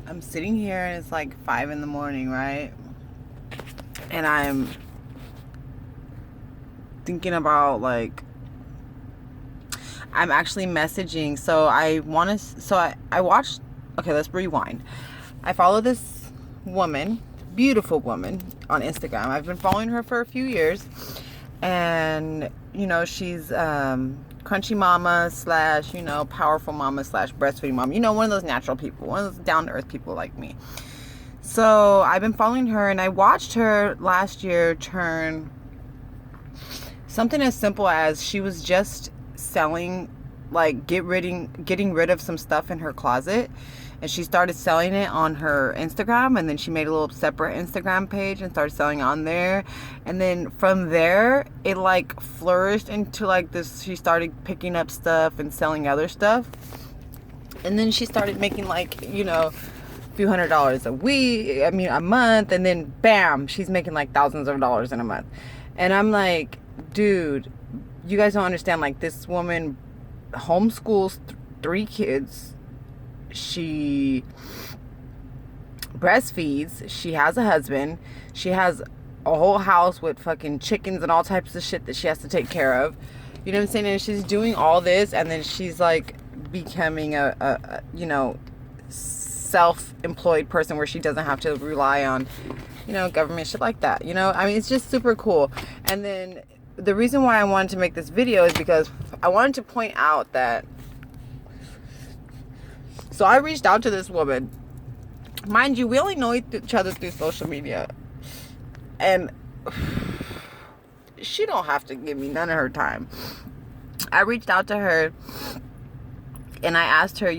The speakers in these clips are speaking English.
I'm sitting here and it's like 5 in the morning, right? And I'm thinking about like I'm actually messaging. So I want to. I watched. Okay, let's rewind. I follow this woman, beautiful woman, on Instagram. I've been following her for a few years, and she's crunchy mama slash powerful mama slash breastfeeding mom. One of those natural people, one of those down to earth people like me. So I've been following her, and I watched her last year turn something as simple as she was just selling, like getting rid of some stuff in her closet, and she started selling it on her Instagram, and then she made a little separate Instagram page and started selling on there. And then from there it like flourished into like this. She started picking up stuff and selling other stuff, and then she started making like a few $100s a month, and then bam, she's making like thousands of dollars in a month. And I'm like, dude, you guys don't understand. Like, this woman homeschools 3 kids. She breastfeeds. She has a husband. She has a whole house with fucking chickens and all types of shit that she has to take care of. You know what I'm saying? And she's doing all this, and then she's like becoming a self-employed person where she doesn't have to rely on government shit like that. It's just super cool. And then the reason why I wanted to make this video is because I wanted to point out that, so I reached out to this woman. Mind you, we only know each other through social media, and she don't have to give me none of her time. I reached out to her and I asked her,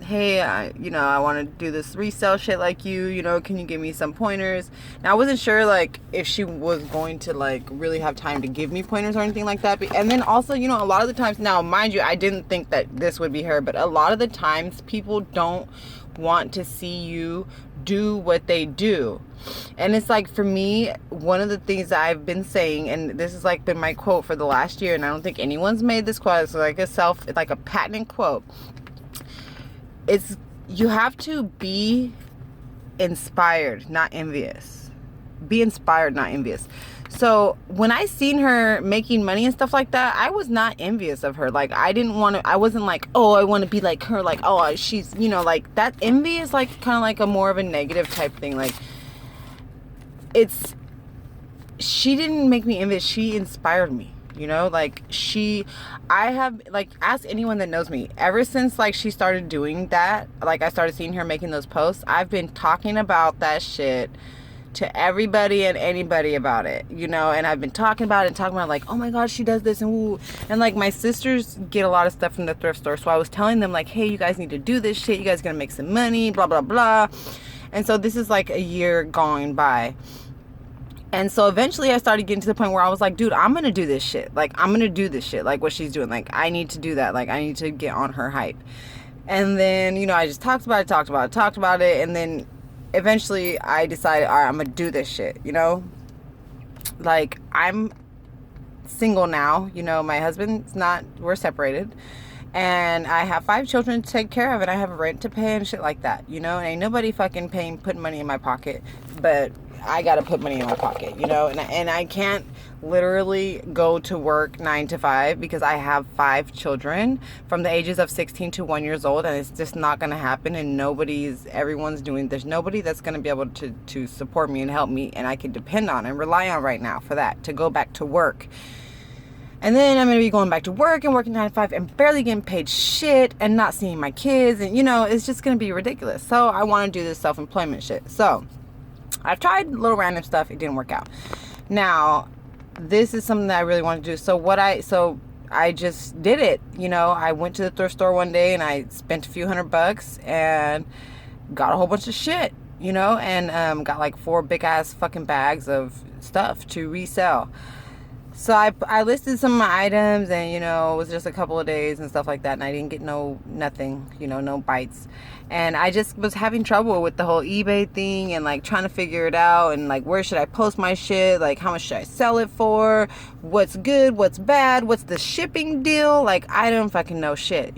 hey, I want to do this resale shit like you, can you give me some pointers? Now, I wasn't sure, like, if she was going to, like, really have time to give me pointers or anything like that. And then also, a lot of the times, now, mind you, I didn't think that this would be her, but a lot of the times people don't want to see you do what they do. And it's like, for me, one of the things that I've been saying, and this has like been my quote for the last year, and I don't think anyone's made this quote. It's like it's like a patent quote. It's, you have to be inspired, not envious. Be inspired, not envious. So when I seen her making money and stuff like that, I was not envious of her. Like, I wasn't like, oh, I want to be like her. Like, oh, she's, like, that envy is like kind of like a more of a negative type thing. Like, she didn't make me envious. She inspired me. I have, like, ask anyone that knows me, ever since, like, she started doing that, like, I started seeing her making those posts, I've been talking about that shit to everybody and anybody about it, and I've been talking about like, oh my god, she does this, and woo. And like, my sisters get a lot of stuff from the thrift store, so I was telling them, like, hey, you guys need to do this shit, you guys gonna make some money, blah blah blah. And so this is like a year going by. And so eventually I started getting to the point where I was like, dude, I'm going to do this shit. Like, I'm going to do this shit. Like, what she's doing. Like, I need to do that. Like, I need to get on her hype. And then, I just talked about it. And then eventually I decided, all right, I'm going to do this shit, Like, I'm single now. My husband's not, we're separated. And I have 5 children to take care of, and I have rent to pay and shit like that, And ain't nobody fucking putting money in my pocket, but I gotta put money in my pocket, and I can't literally go to work 9 to 5 because I have 5 children from the ages of 16 to 1 years old, and it's just not gonna happen. And there's nobody that's gonna be able to support me and help me, and I can depend on and rely on right now for that, to go back to work. And then I'm going to be going back to work and working 9 to 5 and barely getting paid shit and not seeing my kids. And, it's just going to be ridiculous. So I want to do this self-employment shit. So I've tried little random stuff. It didn't work out. Now, this is something that I really want to do. So I just did it. I went to the thrift store one day and I spent a few $100 and got a whole bunch of shit, and got like 4 big ass fucking bags of stuff to resell. So I listed some of my items, and it was just a couple of days and stuff like that, and I didn't get nothing, no bites. And I just was having trouble with the whole eBay thing, and like trying to figure it out, and like, where should I post my shit, like how much should I sell it for, what's good, what's bad, what's the shipping deal, like I don't fucking know shit.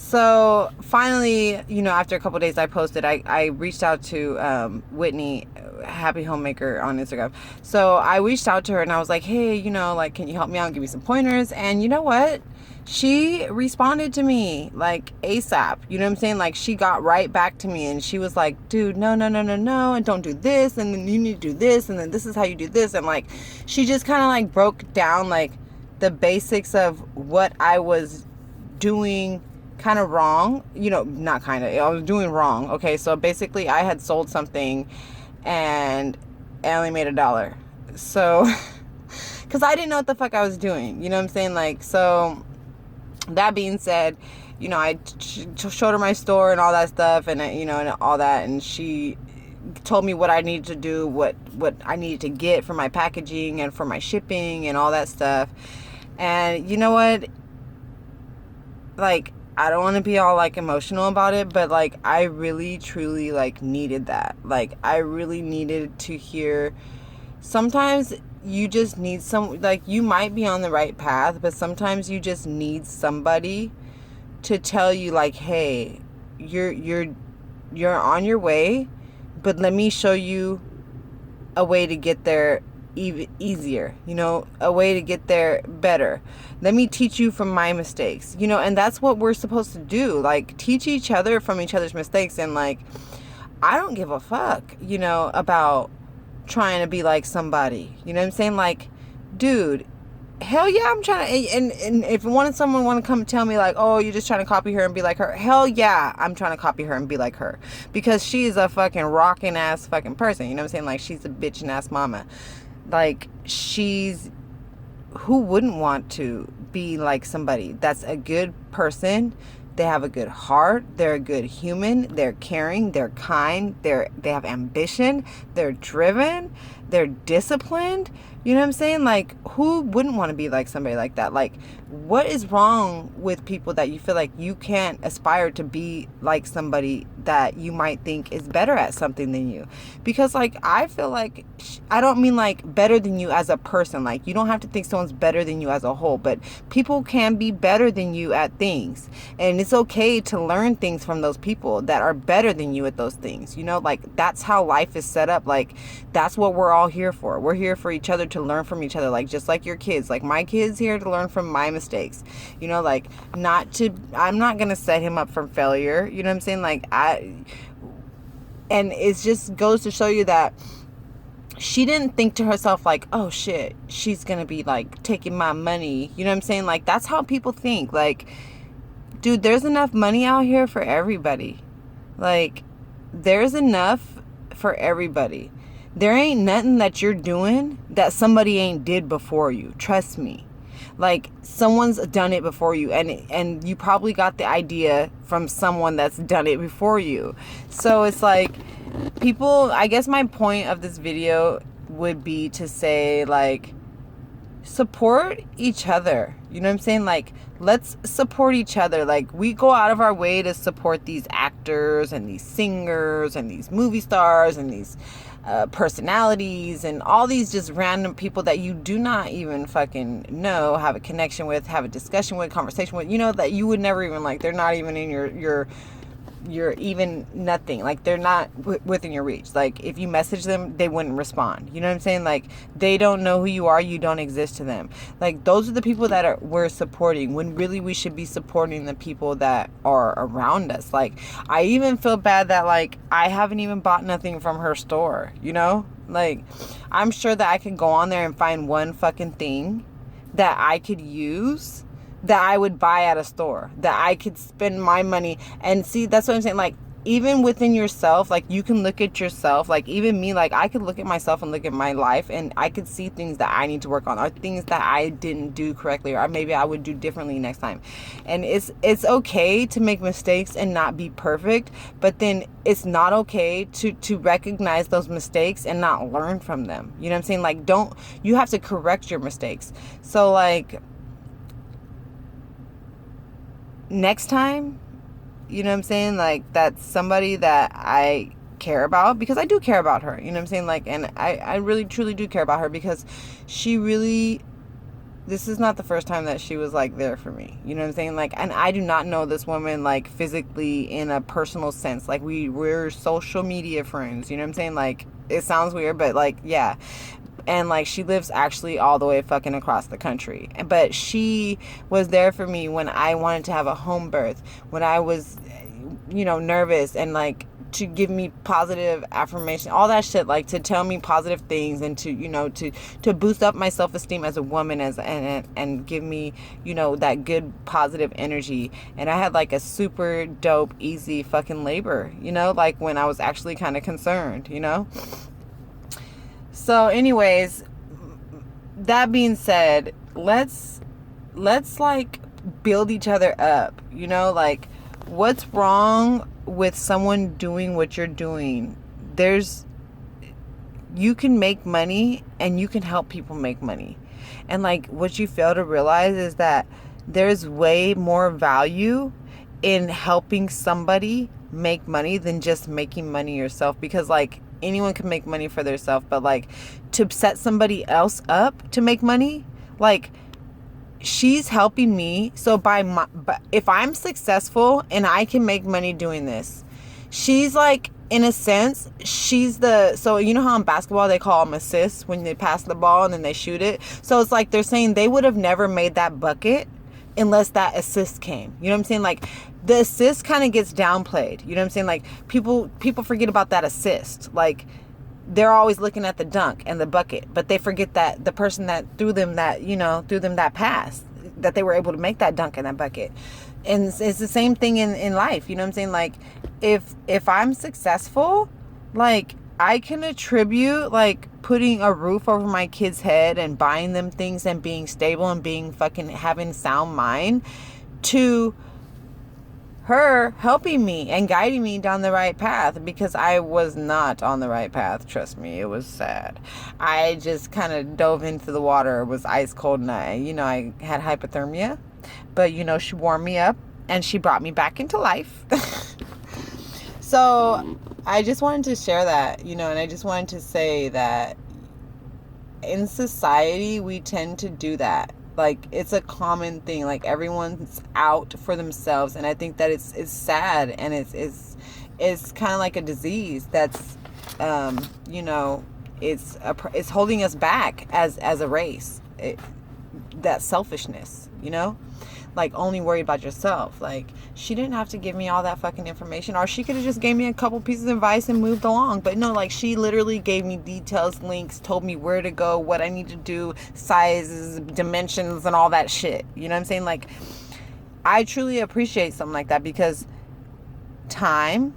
So finally, you know, after a couple days I posted, I reached out to Whitney, Happy Homemaker, on Instagram. So I reached out to her and I was like, hey, you know, like, can you help me out and give me some pointers? And you know what? She responded to me like ASAP. You know what I'm saying? Like, she got right back to me and she was like, dude, no, and don't do this, and then you need to do this, and then this is how you do this. And like, she just kind of like broke down like the basics of what I was doing kind of wrong. You know, not kind of, I was doing wrong. Okay, so basically I had sold something and I only made $1. So because I didn't know what the fuck I was doing, you know what I'm saying? Like, so that being said, you know, I showed her my store and all that stuff, and you know, and all that, and she told me what I needed to do, what I needed to get for my packaging and for my shipping and all that stuff. And you know what, like, I don't want to be all like emotional about it, but like, I really truly like needed that. Like, I really needed to hear. Sometimes you just need some, like, you might be on the right path, but sometimes you just need somebody to tell you like, hey, you're on your way, but let me show you a way to get there even easier, you know, a way to get there better. Let me teach you from my mistakes, you know. And that's what we're supposed to do, like, teach each other from each other's mistakes. And like, I don't give a fuck, you know, about trying to be like somebody, you know what I'm saying? Like, dude, hell yeah, I'm trying to, and if someone want to come tell me like, oh, you're just trying to copy her and be like her, hell yeah, I'm trying to copy her and be like her, because she's a fucking rocking ass fucking person, you know what I'm saying? Like, she's a bitchin' ass mama. Like, who wouldn't want to be like somebody that's a good person? They have a good heart, they're a good human, they're caring, they're kind, they have ambition, they're driven, they're disciplined. You know what I'm saying? Like, who wouldn't want to be like somebody like that? Like, what is wrong with people that you feel like you can't aspire to be like somebody that you might think is better at something than you? Because like, I feel like, I don't mean like better than you as a person. Like, you don't have to think someone's better than you as a whole, but people can be better than you at things. And it's okay to learn things from those people that are better than you at those things. You know, like, that's how life is set up. Like, that's what we're all here for. We're here for each other, to learn from each other. Like, just like your kids, like my kids here to learn from my mistakes, you know, like, I'm not gonna set him up for failure, you know what I'm saying? Like, and it just goes to show you that she didn't think to herself like, oh shit, she's gonna be like taking my money, you know what I'm saying? Like, that's how people think. Like, dude, there's enough money out here for everybody. Like, there's enough for everybody. There ain't nothing that you're doing that somebody ain't did before you. Trust me. Like, someone's done it before you, and you probably got the idea from someone that's done it before you. So it's like, people, I guess my point of this video would be to say, like, support each other. You know what I'm saying? Like, let's support each other. Like, we go out of our way to support these actors and these singers and these movie stars and these personalities and all these just random people that you do not even fucking know, have a connection with, have a discussion with, conversation with, you know, that you would never even, like, they're not even in your even nothing. Like, they're not within your reach. Like, if you message them, they wouldn't respond. You know what I'm saying? Like, they don't know who you are. You don't exist to them. Like, those are the people that we're supporting, when really we should be supporting the people that are around us. Like, I even feel bad that, like, I haven't even bought nothing from her store, you know? Like, I'm sure that I could go on there and find one fucking thing that I could use, that I would buy at a store, that I could spend my money. And see, that's what I'm saying. Like, even within yourself, like, you can look at yourself. Like, even me, like, I could look at myself and look at my life, and I could see things that I need to work on, or things that I didn't do correctly, or maybe I would do differently next time. And it's okay to make mistakes and not be perfect, but then it's not okay to recognize those mistakes and not learn from them. You know what I'm saying? Like, you have to correct your mistakes. So, like, next time, you know what I'm saying, like, that's somebody that I care about, because I do care about her, you know what I'm saying? Like, and I really truly do care about her, because she really this is not the first time that she was like there for me. You know what I'm saying? Like, and I do not know this woman like physically in a personal sense. Like we're social media friends. You know what I'm saying? Like, it sounds weird, but like, yeah. And like, she lives actually all the way fucking across the country. But she was there for me when I wanted to have a home birth, when I was, you know, nervous, and like, to give me positive affirmation, all that shit, like to tell me positive things, and to, you know, to boost up my self-esteem as a woman, and give me, you know, that good positive energy. And I had like a super dope, easy fucking labor, you know, like when I was actually kind of concerned, you know. So anyways, that being said, let's like build each other up, you know. Like, what's wrong with someone doing what you're doing? You can make money and you can help people make money. And like, what you fail to realize is that there's way more value in helping somebody make money than just making money yourself. Because like, anyone can make money for themselves, but like, to set somebody else up to make money, like, she's helping me. So but if I'm successful and I can make money doing this, she's like, in a sense, she's so you know how in basketball they call them assists when they pass the ball and then they shoot it. So it's like, they're saying they would have never made that bucket unless that assist came. You know what I'm saying? Like, the assist kind of gets downplayed. You know what I'm saying? Like, people forget about that assist. Like, they're always looking at the dunk and the bucket, but they forget that the person that threw them that pass, that they were able to make that dunk and that bucket. And it's the same thing in life. You know what I'm saying? Like, if I'm successful, like, I can attribute like putting a roof over my kid's head and buying them things and being stable and being fucking having sound mind to her helping me and guiding me down the right path, because I was not on the right path. Trust me, it was sad. I just kind of dove into the water. It was ice cold, and I had hypothermia, but she warmed me up and she brought me back into life. So I just wanted to share that, and I just wanted to say that in society, we tend to do that. Like, it's a common thing. Like, everyone's out for themselves. And I think that it's sad, and it's kind of like a disease that's, it's holding us back as a race. That selfishness, like, only worry about yourself. Like, she didn't have to give me all that fucking information, or she could have just gave me a couple pieces of advice and moved along. But no, like, she literally gave me details, links, told me where to go, what I need to do, sizes, dimensions, and all that shit. You know what I'm saying? Like, I truly appreciate something like that, because time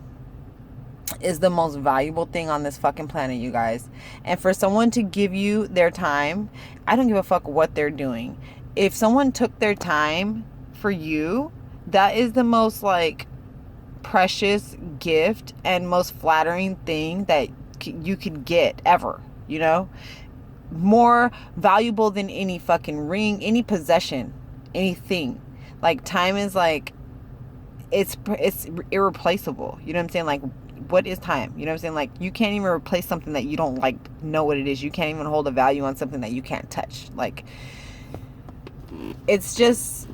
is the most valuable thing on this fucking planet, you guys. And for someone to give you their time, I don't give a fuck what they're doing. If someone took their time for you, that is the most, like, precious gift and most flattering thing that you could get ever, more valuable than any fucking ring, any possession, anything. Like, time is like, it's irreplaceable. You know what I'm saying? Like, what is time? You know what I'm saying? Like, you can't even replace something that you don't, like, know what it is. You can't even hold a value on something that you can't touch. Like, it's just,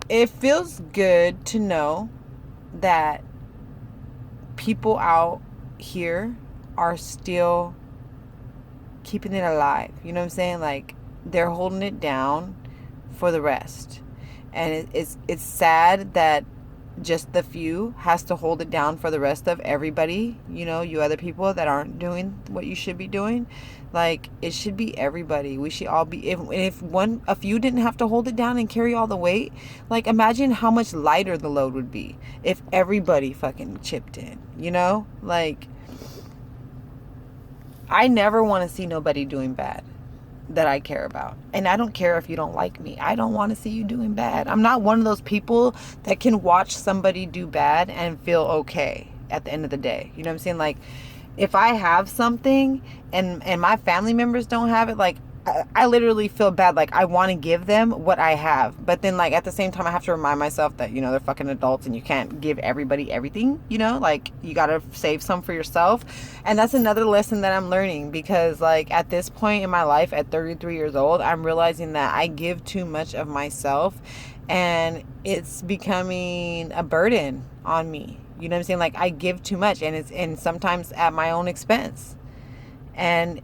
it feels good to know that people out here are still keeping it alive. You know what I'm saying? Like, they're holding it down for the rest. And it's sad that just the few has to hold it down for the rest of everybody. You other people that aren't doing what you should be doing. Like, it should be everybody. We should all be, if a few didn't have to hold it down and carry all the weight, like, imagine how much lighter the load would be if everybody fucking chipped in, like, I never want to see nobody doing bad that I care about. And I don't care if you don't like me. I don't want to see you doing bad. I'm not one of those people that can watch somebody do bad and feel okay at the end of the day. You know what I'm saying? Like, if I have something and my family members don't have it, like, I literally feel bad. Like, I want to give them what I have, but then, like, at the same time, I have to remind myself that, you know, they're fucking adults and you can't give everybody everything, you know, like, you gotta save some for yourself. And that's another lesson that I'm learning, because, like, at this point in my life, at 33 years old, I'm realizing that I give too much of myself, and it's becoming a burden on me. You know what I'm saying? Like, I give too much, and sometimes at my own expense. And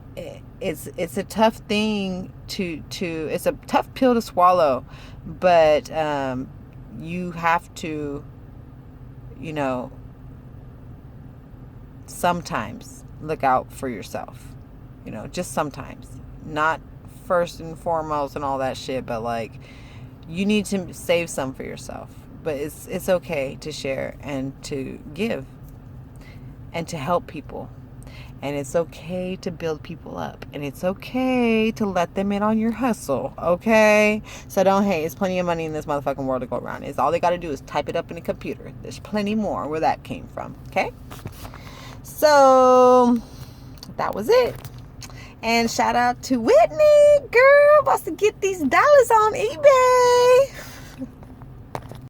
it's a tough thing to it's a tough pill to swallow, but you have to, you know, sometimes look out for yourself, you know, just sometimes, not first and foremost and all that shit, but like, you need to save some for yourself. But it's okay to share and to give and to help people. And it's okay to build people up. And it's okay to let them in on your hustle. Okay? So don't hate. There's plenty of money in this motherfucking world to go around. It's all they got to do is type it up in a computer. There's plenty more where that came from. Okay? So that was it. And shout out to Whitney. Girl, about to get these dollars on eBay.